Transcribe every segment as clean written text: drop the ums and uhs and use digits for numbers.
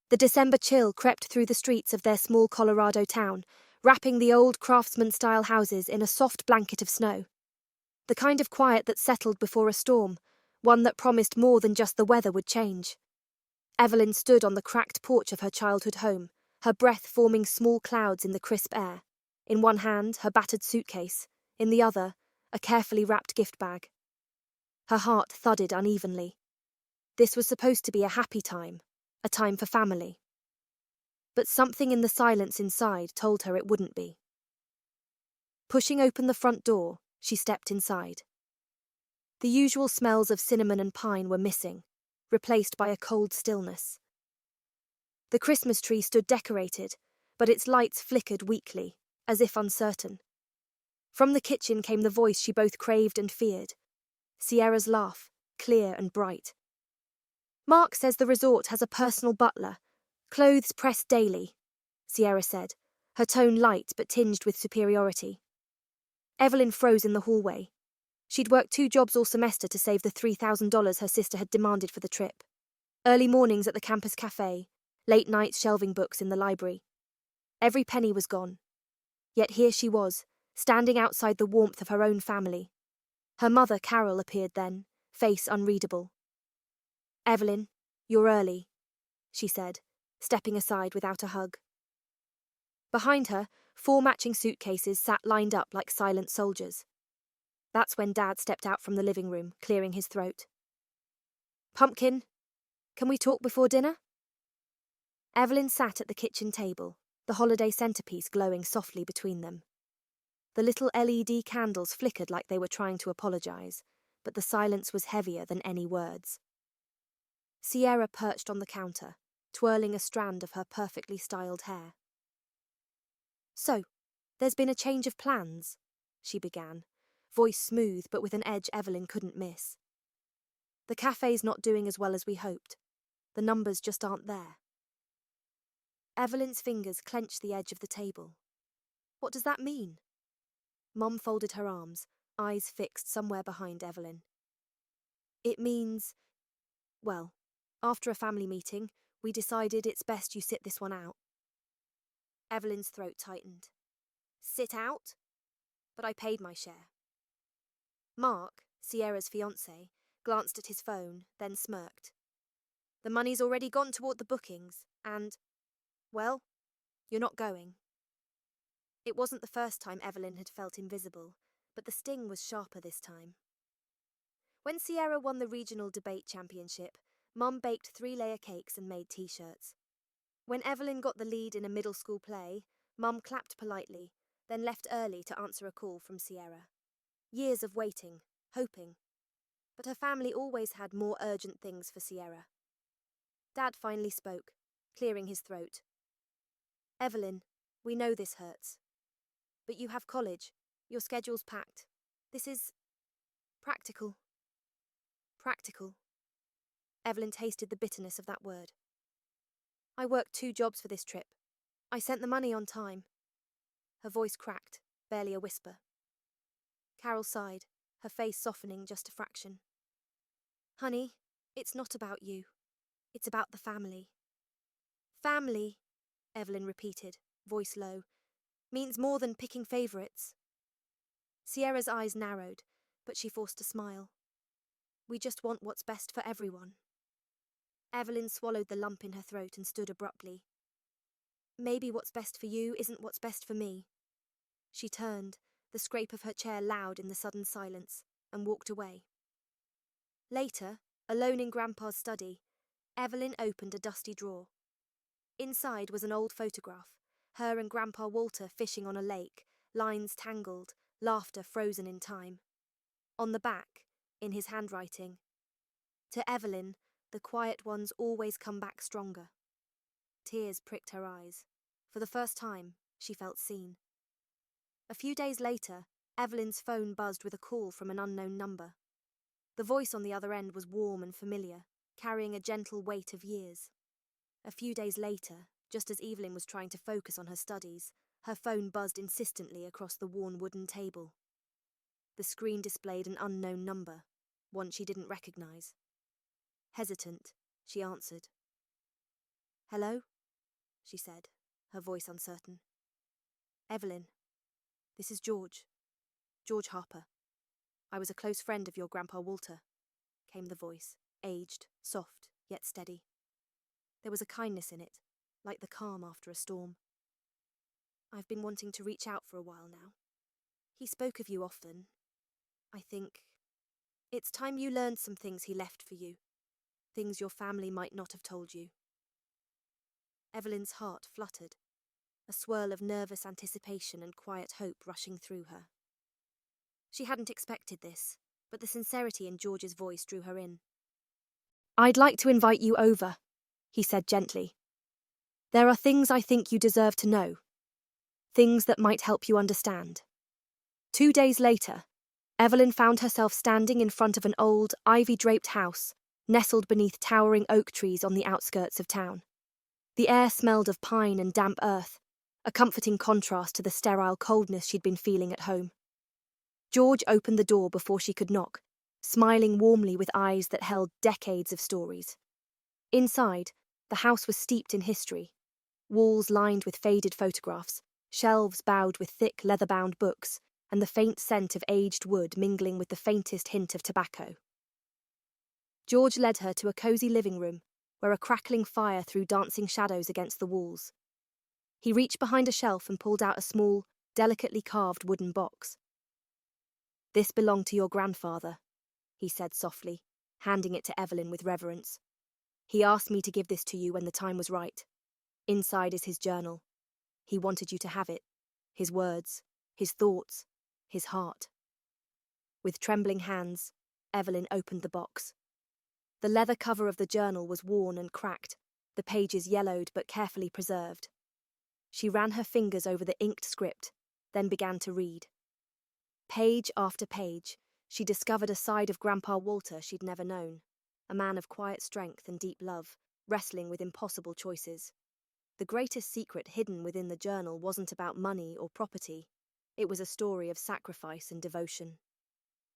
The December chill crept through the streets of their small Colorado town, wrapping the old craftsman-style houses in a soft blanket of snow. The kind of quiet that settled before a storm, one that promised more than just the weather would change. Evelyn stood on the cracked porch of her childhood home, her breath forming small clouds in the crisp air. In one hand, her battered suitcase, in the other, a carefully wrapped gift bag. Her heart thudded unevenly. This was supposed to be a happy time, a time for family. But something in the silence inside told her it wouldn't be. Pushing open the front door, she stepped inside. The usual smells of cinnamon and pine were missing, replaced by a cold stillness. The Christmas tree stood decorated, but its lights flickered weakly, as if uncertain. From the kitchen came the voice she both craved and feared, Sierra's laugh, clear and bright. "Mark says the resort has a personal butler, clothes pressed daily," Sierra said, her tone light but tinged with superiority. Evelyn froze in the hallway. She'd worked 2 jobs all semester to save the $3,000 her sister had demanded for the trip. Early mornings at the campus cafe, late nights shelving books in the library. Every penny was gone. Yet here she was, standing outside the warmth of her own family. Her mother, Carol, appeared then, face unreadable. "Evelyn, you're early," she said, stepping aside without a hug. Behind her, 4 matching suitcases sat lined up like silent soldiers. That's when Dad stepped out from the living room, clearing his throat. "Pumpkin, can we talk before dinner?" Evelyn sat at the kitchen table, the holiday centerpiece glowing softly between them. The little LED candles flickered like they were trying to apologize, but the silence was heavier than any words. Sierra perched on the counter, twirling a strand of her perfectly styled hair. "So, there's been a change of plans," she began, voice smooth but with an edge Evelyn couldn't miss. "The cafe's not doing as well as we hoped. The numbers just aren't there." Evelyn's fingers clenched the edge of the table. "What does that mean?" Mum folded her arms, eyes fixed somewhere behind Evelyn. "It means, well, after a family meeting, we decided it's best you sit this one out." Evelyn's throat tightened. "Sit out?" "But I paid my share." Mark, Sierra's fiancé, glanced at his phone, then smirked. "The money's already gone toward the bookings, and, well, you're not going." It wasn't the first time Evelyn had felt invisible, but the sting was sharper this time. When Sierra won the regional debate championship, Mum baked 3-layer cakes and made T-shirts. When Evelyn got the lead in a middle school play, Mum clapped politely, then left early to answer a call from Sierra. Years of waiting, hoping. But her family always had more urgent things for Sierra. Dad finally spoke, clearing his throat. "Evelyn, we know this hurts. But you have college. Your schedule's packed. This is practical." Practical. Evelyn tasted the bitterness of that word. "I worked 2 jobs for this trip. I sent the money on time." Her voice cracked, barely a whisper. Carol sighed, her face softening just a fraction. "Honey, it's not about you. It's about the family." "Family," Evelyn repeated, voice low, "means more than picking favourites." Sierra's eyes narrowed, but she forced a smile. "We just want what's best for everyone." Evelyn swallowed the lump in her throat and stood abruptly. "Maybe what's best for you isn't what's best for me." She turned, the scrape of her chair loud in the sudden silence, and walked away. Later, alone in Grandpa's study, Evelyn opened a dusty drawer. Inside was an old photograph, her and Grandpa Walter fishing on a lake, lines tangled, laughter frozen in time. On the back, in his handwriting, "To Evelyn, the quiet ones always come back stronger." Tears pricked her eyes. For the first time, she felt seen. A few days later, Evelyn's phone buzzed with a call from an unknown number. The voice on the other end was warm and familiar, carrying a gentle weight of years. A few days later, just as Evelyn was trying to focus on her studies, her phone buzzed insistently across the worn wooden table. The screen displayed an unknown number, one she didn't recognize. Hesitant, she answered. Hello? She said, her voice uncertain. Evelyn, this is George. George Harper. I was a close friend of your Grandpa Walter, came the voice, aged, soft, yet steady. There was a kindness in it, like the calm after a storm. I've been wanting to reach out for a while now. He spoke of you often. I think it's time you learned some things he left for you, things your family might not have told you. Evelyn's heart fluttered, a swirl of nervous anticipation and quiet hope rushing through her. She hadn't expected this, but the sincerity in George's voice drew her in. I'd like to invite you over, he said gently. There are things I think you deserve to know, things that might help you understand. 2 days later, Evelyn found herself standing in front of an old, ivy-draped house, nestled beneath towering oak trees on the outskirts of town. The air smelled of pine and damp earth, a comforting contrast to the sterile coldness she'd been feeling at home. George opened the door before she could knock, smiling warmly with eyes that held decades of stories. Inside, the house was steeped in history, walls lined with faded photographs, shelves bowed with thick leather-bound books, and the faint scent of aged wood mingling with the faintest hint of tobacco. George led her to a cosy living room, where a crackling fire threw dancing shadows against the walls. He reached behind a shelf and pulled out a small, delicately carved wooden box. This belonged to your grandfather, he said softly, handing it to Evelyn with reverence. He asked me to give this to you when the time was right. Inside is his journal. He wanted you to have it. His words, his thoughts, his heart. With trembling hands, Evelyn opened the box. The leather cover of the journal was worn and cracked, the pages yellowed but carefully preserved. She ran her fingers over the inked script, then began to read. Page after page, she discovered a side of Grandpa Walter she'd never known, a man of quiet strength and deep love, wrestling with impossible choices. The greatest secret hidden within the journal wasn't about money or property. It was a story of sacrifice and devotion.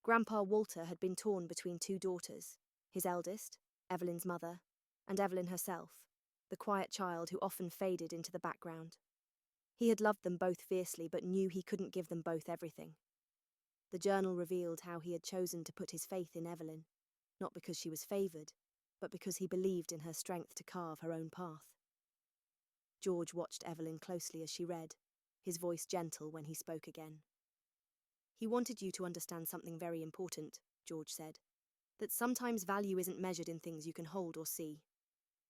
Grandpa Walter had been torn between 2 daughters, his eldest, Evelyn's mother, and Evelyn herself, the quiet child who often faded into the background. He had loved them both fiercely but knew he couldn't give them both everything. The journal revealed how he had chosen to put his faith in Evelyn, not because she was favoured, but because he believed in her strength to carve her own path. George watched Evelyn closely as she read, his voice gentle when he spoke again. He wanted you to understand something very important, George said, that sometimes value isn't measured in things you can hold or see.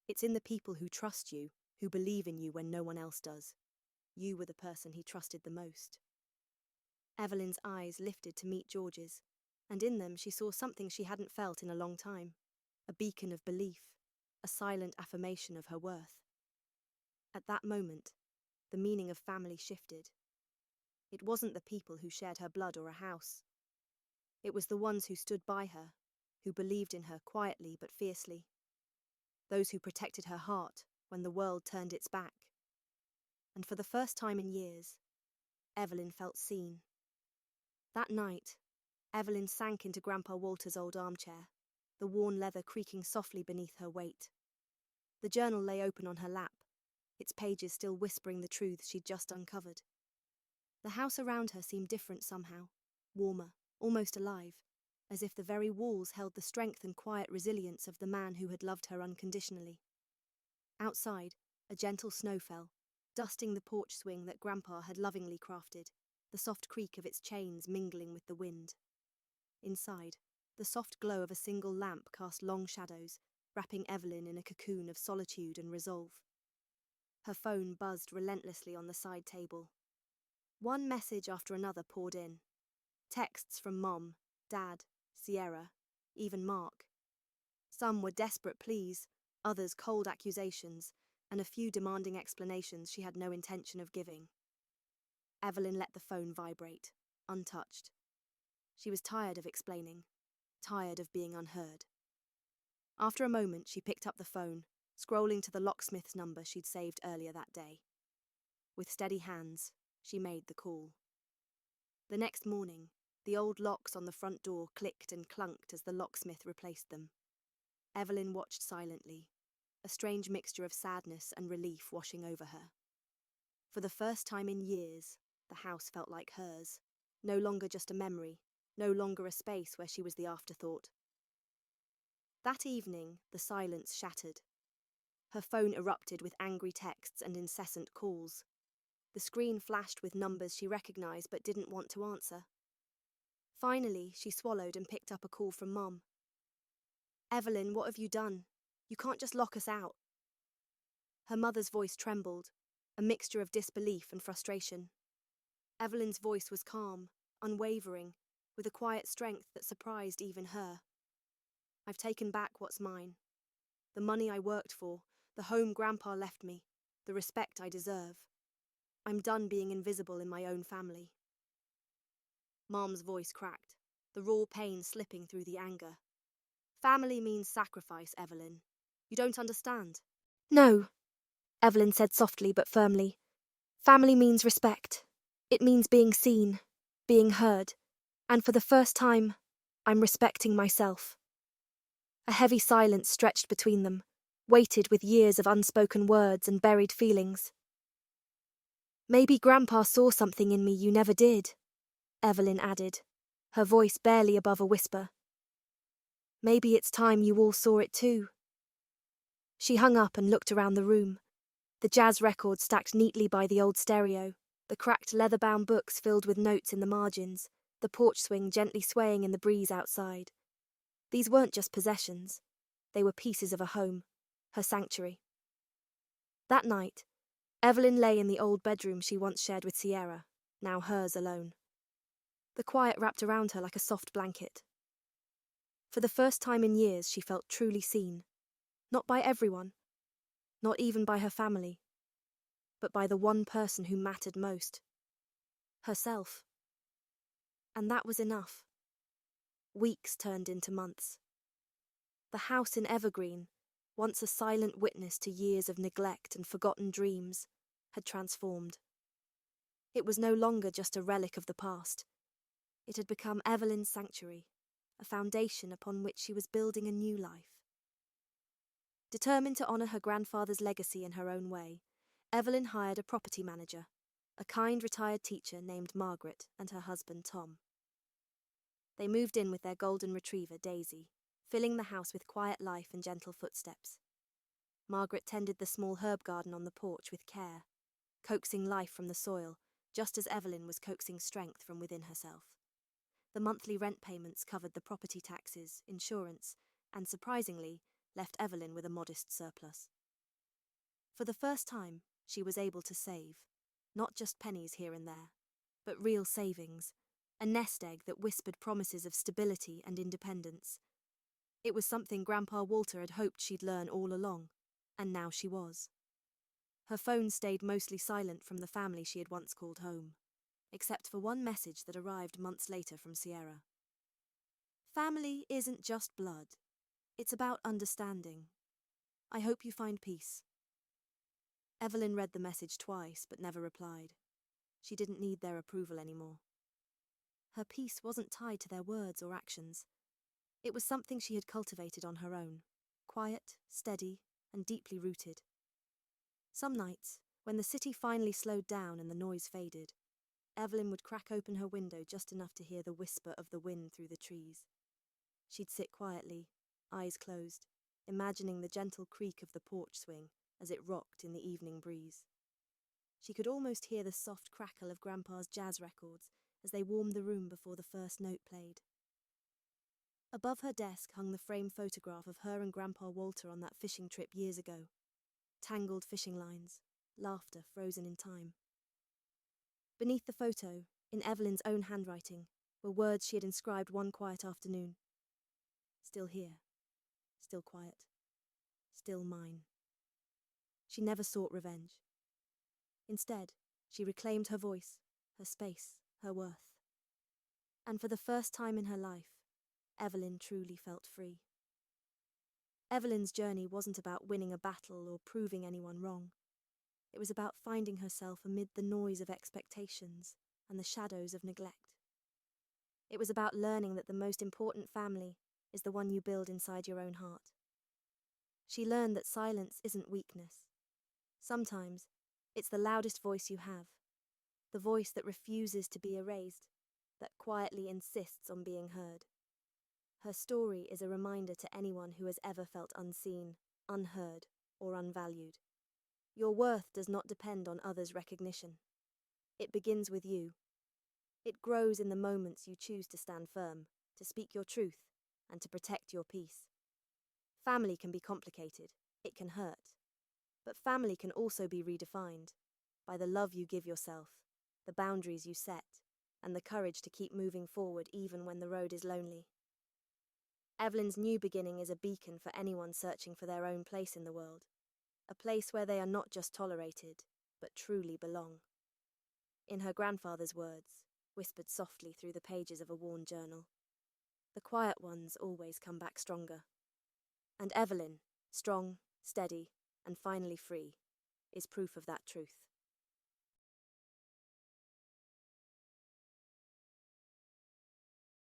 It's in the people who trust you, who believe in you when no one else does. You were the person he trusted the most. Evelyn's eyes lifted to meet George's, and in them she saw something she hadn't felt in a long time, a beacon of belief, a silent affirmation of her worth. At that moment, the meaning of family shifted. It wasn't the people who shared her blood or a house. It was the ones who stood by her, who believed in her quietly but fiercely. Those who protected her heart when the world turned its back. And for the first time in years, Evelyn felt seen. That night, Evelyn sank into Grandpa Walter's old armchair, the worn leather creaking softly beneath her weight. The journal lay open on her lap, its pages still whispering the truths she'd just uncovered. The house around her seemed different somehow, warmer, almost alive, as if the very walls held the strength and quiet resilience of the man who had loved her unconditionally. Outside, a gentle snow fell, dusting the porch swing that Grandpa had lovingly crafted, the soft creak of its chains mingling with the wind. Inside, the soft glow of a single lamp cast long shadows, wrapping Evelyn in a cocoon of solitude and resolve. Her phone buzzed relentlessly on the side table. One message after another poured in. Texts from Mom, Dad, Sierra, even Mark. Some were desperate pleas, others cold accusations, and a few demanding explanations she had no intention of giving. Evelyn let the phone vibrate, untouched. She was tired of explaining, tired of being unheard. After a moment, she picked up the phone, scrolling to the locksmith's number she'd saved earlier that day. With steady hands, she made the call. The next morning, the old locks on the front door clicked and clunked as the locksmith replaced them. Evelyn watched silently, a strange mixture of sadness and relief washing over her. For the first time in years, the house felt like hers, no longer just a memory, no longer a space where she was the afterthought. That evening, the silence shattered. Her phone erupted with angry texts and incessant calls. The screen flashed with numbers she recognized but didn't want to answer. Finally, she swallowed and picked up a call from Mom. "Evelyn, what have you done? You can't just lock us out." Her mother's voice trembled, a mixture of disbelief and frustration. Evelyn's voice was calm, unwavering, with a quiet strength that surprised even her. "I've taken back what's mine. The money I worked for, the home Grandpa left me, the respect I deserve. I'm done being invisible in my own family." Mom's voice cracked, the raw pain slipping through the anger. "Family means sacrifice, Evelyn. You don't understand." "No," Evelyn said softly but firmly. "Family means respect. It means being seen, being heard, and for the first time, I'm respecting myself." A heavy silence stretched between them, weighted with years of unspoken words and buried feelings. "Maybe Grandpa saw something in me you never did," Evelyn added, her voice barely above a whisper. "Maybe it's time you all saw it too." She hung up and looked around the room. The jazz records stacked neatly by the old stereo, the cracked leather-bound books filled with notes in the margins, the porch swing gently swaying in the breeze outside. These weren't just possessions. They were pieces of a home, her sanctuary. That night, Evelyn lay in the old bedroom she once shared with Sierra, now hers alone. The quiet wrapped around her like a soft blanket. For the first time in years, she felt truly seen. Not by everyone, not even by her family, but by the one person who mattered most. Herself. And that was enough. Weeks turned into months. The house in Evergreen, once a silent witness to years of neglect and forgotten dreams, had transformed. It was no longer just a relic of the past. It had become Evelyn's sanctuary, a foundation upon which she was building a new life. Determined to honour her grandfather's legacy in her own way, Evelyn hired a property manager, a kind retired teacher named Margaret, and her husband Tom. They moved in with their golden retriever, Daisy, filling the house with quiet life and gentle footsteps. Margaret tended the small herb garden on the porch with care, coaxing life from the soil, just as Evelyn was coaxing strength from within herself. The monthly rent payments covered the property taxes, insurance, and surprisingly, left Evelyn with a modest surplus. For the first time, she was able to save, not just pennies here and there, but real savings, a nest egg that whispered promises of stability and independence. It was something Grandpa Walter had hoped she'd learn all along, and now she was. Her phone stayed mostly silent from the family she had once called home, except for one message that arrived months later from Sierra. "Family isn't just blood. It's about understanding. I hope you find peace." Evelyn read the message twice, but never replied. She didn't need their approval anymore. Her peace wasn't tied to their words or actions. It was something she had cultivated on her own, quiet, steady, and deeply rooted. Some nights, when the city finally slowed down and the noise faded, Evelyn would crack open her window just enough to hear the whisper of the wind through the trees. She'd sit quietly, eyes closed, imagining the gentle creak of the porch swing as it rocked in the evening breeze. She could almost hear the soft crackle of Grandpa's jazz records as they warmed the room before the first note played. Above her desk hung the framed photograph of her and Grandpa Walter on that fishing trip years ago. Tangled fishing lines, laughter frozen in time. Beneath the photo, in Evelyn's own handwriting, were words she had inscribed one quiet afternoon. "Still here. Still quiet. Still mine." She never sought revenge. Instead, she reclaimed her voice, her space, her worth. And for the first time in her life, Evelyn truly felt free. Evelyn's journey wasn't about winning a battle or proving anyone wrong. It was about finding herself amid the noise of expectations and the shadows of neglect. It was about learning that the most important family is the one you build inside your own heart. She learned that silence isn't weakness. Sometimes, it's the loudest voice you have, the voice that refuses to be erased, that quietly insists on being heard. Her story is a reminder to anyone who has ever felt unseen, unheard, or unvalued. Your worth does not depend on others' recognition. It begins with you. It grows in the moments you choose to stand firm, to speak your truth, and to protect your peace. Family can be complicated, it can hurt. But family can also be redefined by the love you give yourself, the boundaries you set, and the courage to keep moving forward even when the road is lonely. Evelyn's new beginning is a beacon for anyone searching for their own place in the world, a place where they are not just tolerated, but truly belong. In her grandfather's words, whispered softly through the pages of a worn journal, the quiet ones always come back stronger. And Evelyn, strong, steady, and finally free, is proof of that truth.